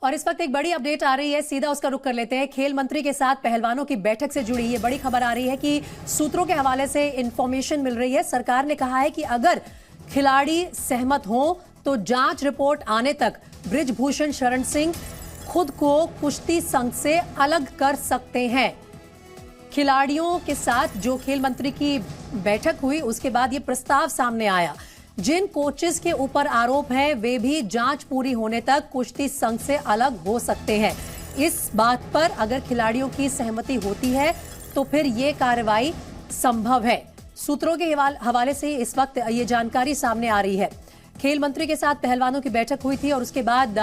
और इस वक्त एक बड़ी अपडेट आ रही है, सीधा उसका रुख कर लेते हैं। खेल मंत्री के साथ पहलवानों की बैठक से जुड़ी ये बड़ी खबर आ रही है कि सूत्रों के हवाले से इंफॉर्मेशन मिल रही है। सरकार ने कहा है कि अगर खिलाड़ी सहमत हों तो जांच रिपोर्ट आने तक बृजभूषण शरण सिंह खुद को कुश्ती संघ से अलग कर सकते हैं। खिलाड़ियों के साथ जो खेल मंत्री की बैठक हुई उसके बाद ये प्रस्ताव सामने आया। जिन कोचेस के ऊपर आरोप है वे भी जांच पूरी होने तक कुश्ती संघ से अलग हो सकते हैं। इस बात पर अगर खिलाड़ियों की सहमति होती है तो फिर ये कार्रवाई संभव है। सूत्रों के हवाले से इस वक्त ये जानकारी सामने आ रही है। खेल मंत्री के साथ पहलवानों की बैठक हुई थी और उसके बाद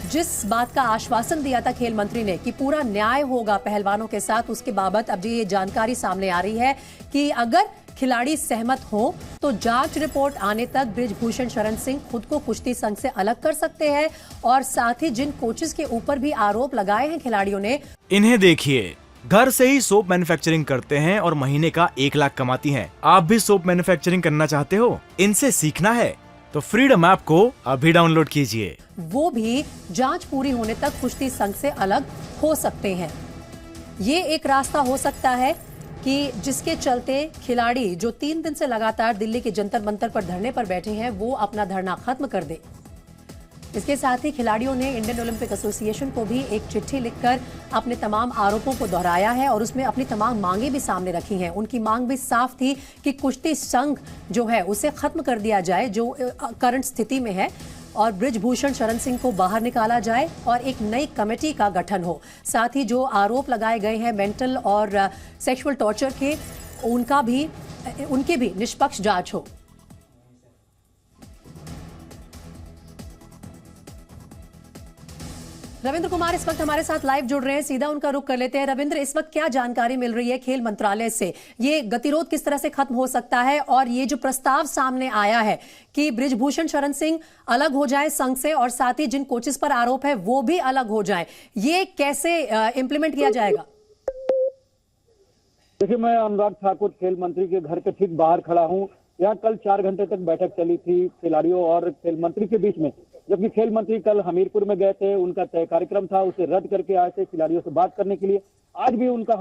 जिस बात का आश्वासन दिया था खेल मंत्री ने कि पूरा न्याय होगा पहलवानों के साथ, उसके बाबत अब ये जानकारी सामने आ रही है कि अगर खिलाड़ी सहमत हो तो जांच रिपोर्ट आने तक बृजभूषण शरण सिंह खुद को कुश्ती संघ से अलग कर सकते हैं। और साथ ही जिन कोचेस के ऊपर भी आरोप लगाए हैं खिलाड़ियों ने, इन्हें देखिए, घर से ही सोप मैन्युफैक्चरिंग करते हैं और महीने का 1 लाख कमाती हैं। आप भी सोप मैन्युफैक्चरिंग करना चाहते हो? इनसे सीखना है तो फ्रीडम ऐप को अभी डाउनलोड कीजिए। वो भी जांच पूरी होने तक कुश्ती संघ से अलग हो सकते हैं। ये एक रास्ता हो सकता है कि जिसके चलते खिलाड़ी जो 3 दिन से लगातार दिल्ली के जंतर मंतर पर धरने पर बैठे हैं वो अपना धरना खत्म कर दे। इसके साथ ही खिलाड़ियों ने इंडियन ओलंपिक एसोसिएशन को भी एक चिट्ठी लिखकर अपने तमाम आरोपों को दोहराया है और उसमें अपनी तमाम मांगे भी सामने रखी हैं। उनकी मांग भी साफ थी कि कुश्ती संघ जो है उसे खत्म कर दिया जाए जो करंट स्थिति में है और बृजभूषण शरण सिंह को बाहर निकाला जाए और एक नई कमेटी का गठन हो। साथ ही जो आरोप लगाए गए हैं मेंटल और सेक्सुअल टॉर्चर के, उनकी भी निष्पक्ष जांच हो। रविंद्र कुमार इस वक्त हमारे साथ लाइव जुड़ रहे हैं, सीधा उनका रुख कर लेते हैं। रविंद्र, इस वक्त क्या जानकारी मिल रही है खेल मंत्रालय से? ये गतिरोध किस तरह से खत्म हो सकता है और ये जो प्रस्ताव सामने आया है कि बृजभूषण शरण सिंह अलग हो जाए संघ से और साथ ही जिन कोचेस पर आरोप है वो भी अलग हो जाए, ये कैसे इंप्लीमेंट किया जाएगा? देखिए, मैं अनुराग ठाकुर खेल मंत्री के घर के ठीक बाहर खड़ा हूँ। यहाँ कल 4 घंटे तक बैठक चली थी खिलाड़ियों और खेल मंत्री के बीच में, जबकि खेल मंत्री कल हमीरपुर में गए थे। उनका तय कार्यक्रम था, उसे रद्द करके आए थे खिलाड़ियों से बात करने के लिए। आज भी उनका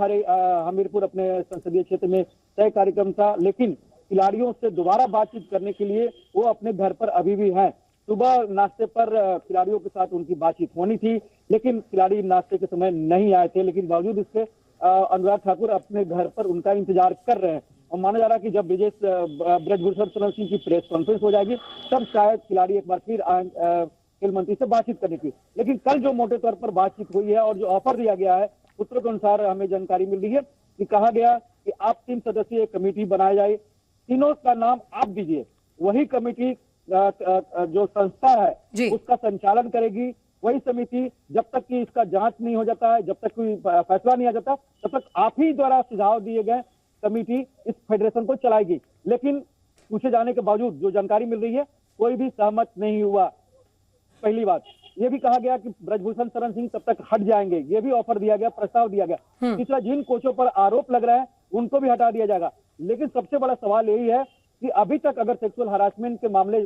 हमीरपुर अपने संसदीय क्षेत्र में तय कार्यक्रम था, लेकिन खिलाड़ियों से दोबारा बातचीत करने के लिए वो अपने घर पर अभी भी हैं। सुबह नाश्ते पर खिलाड़ियों के साथ उनकी बातचीत होनी थी, लेकिन खिलाड़ी नाश्ते के समय नहीं आए थे। लेकिन बावजूद इसके अनुराग ठाकुर अपने घर पर उनका इंतजार कर रहे हैं और माना जा रहा है कि जब बृजभूषण शरण सिंह की प्रेस कॉन्फ्रेंस हो जाएगी तब शायद खिलाड़ी एक बार फिर खेल मंत्री से बातचीत करने की। लेकिन कल जो मोटे तौर पर बातचीत हुई है और जो ऑफर दिया गया है, सूत्रों के अनुसार हमें जानकारी मिल रही है कि कहा गया कि आप 3 सदस्यीय कमेटी बनाई जाए, तीनों का नाम आप दीजिए, वही कमेटी जो संस्था है उसका संचालन करेगी। वही समिति जब तक कि इसका जांच नहीं हो जाता है, जब तक कोई फैसला नहीं आ जाता, तब तक आप ही द्वारा सुझाव दिए गए कमेटी इस फेडरेशन को चलाएगी। लेकिन पूछे जाने के बावजूद जो जानकारी मिल रही है कोई भी सहमत नहीं हुआ। पहली बात ये भी कहा गया कि बृजभूषण शरण सिंह तब तक हट जाएंगे, ये भी ऑफर दिया गया, प्रस्ताव दिया गया। तीसरा, जिन कोचों पर आरोप लग रहा है उनको भी हटा दिया जाएगा। लेकिन सबसे बड़ा सवाल यही है कि अभी तक अगर सेक्सुअल हरासमेंट के मामले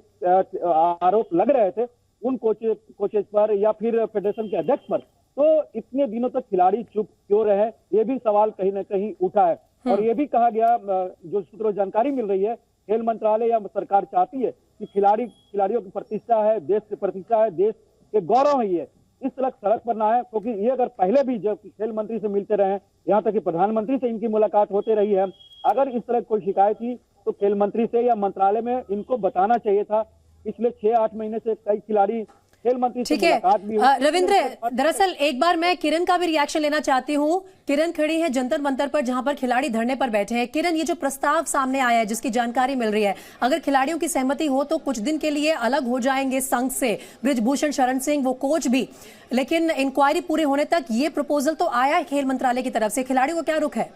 आरोप लग रहे थे उन कोचेस पर या फिर फेडरेशन के अध्यक्ष पर, तो इतने दिनों तक खिलाड़ी चुप क्यों रहे, ये भी सवाल कहीं ना कहीं उठा है। और ये भी कहा गया, जो सूत्रों जानकारी मिल रही है, खेल मंत्रालय या सरकार चाहती है कि खिलाड़ियों की प्रतिष्ठा है, देश की प्रतिष्ठा है, देश के गौरव है, ये इस तरह सड़क पर ना है। क्योंकि ये अगर पहले भी जब खेल मंत्री से मिलते रहे, यहाँ तक कि प्रधानमंत्री से इनकी मुलाकात होते रही है, अगर इस तरह कोई शिकायत थी तो खेल मंत्री से या मंत्रालय में इनको बताना चाहिए था। पिछले 6-8 महीने से कई खिलाड़ी खेल मंत्री से मुलाकात भी हुई। रविंद्र, दरअसल एक बार मैं किरण का भी रिएक्शन लेना चाहती हूँ। किरण खड़ी है जंतर मंतर पर जहां पर खिलाड़ी धरने पर बैठे हैं। किरण, ये जो प्रस्ताव सामने आया है जिसकी जानकारी मिल रही है, अगर खिलाड़ियों की सहमति हो तो कुछ दिन के लिए अलग हो जाएंगे संघ से बृजभूषण शरण सिंह, वो कोच भी, लेकिन इंक्वायरी पूरे होने तक ये प्रपोजल तो आया है खेल मंत्रालय की तरफ से। खिलाड़ियों को क्या रुख है?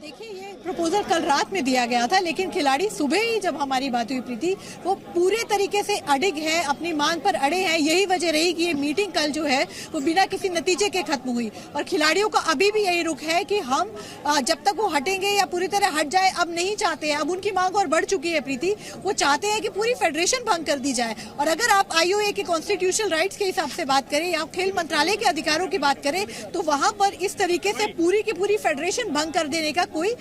देखिए, ये प्रपोजल कल रात में दिया गया था, लेकिन खिलाड़ी सुबह ही जब हमारी बात हुई प्रीति, वो पूरे तरीके से अडिग है, अपनी मांग पर अड़े हैं। यही वजह रही कि ये मीटिंग कल जो है वो बिना किसी नतीजे के खत्म हुई और खिलाड़ियों का अभी भी यही रुख है कि हम जब तक वो हटेंगे या पूरी तरह हट जाए अब नहीं चाहते हैं। अब उनकी मांग और बढ़ चुकी है प्रीति, वो चाहते हैं कि पूरी फेडरेशन भंग कर दी जाए। और अगर आप आईओए के कॉन्स्टिट्यूशनल राइट्स के हिसाब से बात करें या खेल मंत्रालय के अधिकारों की बात करें तो वहां पर इस तरीके से पूरी की पूरी फेडरेशन भंग कर देने का कोई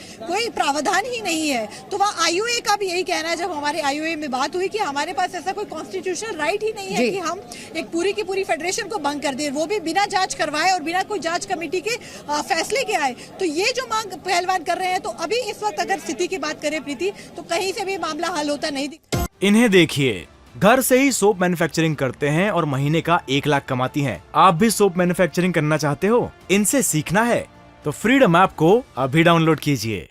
प्रावधान ही नहीं है। तो वहाँ आईओए का भी यही कहना है, जब हमारे आईओए में बात हुई कि हमारे पास ऐसा कोई कॉन्स्टिट्यूशनल राइट ही नहीं है कि हम एक पूरी की पूरी फेडरेशन को भंग कर दें, वो भी बिना जांच करवाए और बिना कोई जांच कमेटी के फैसले के आए। तो ये जो मांग पहलवान कर रहे हैं, तो अभी इस वक्त अगर स्थिति की बात करें प्रीति, तो कहीं से भी मामला हल होता नहीं दिखता। इन्हें देखिए, घर से ही सोप मैन्युफैक्चरिंग करते हैं और महीने का 1 लाख कमाती हैं। आप भी सोप मैन्युफैक्चरिंग करना चाहते हो? इनसे सीखना है तो फ्रीडम ऐप को अभी डाउनलोड कीजिए।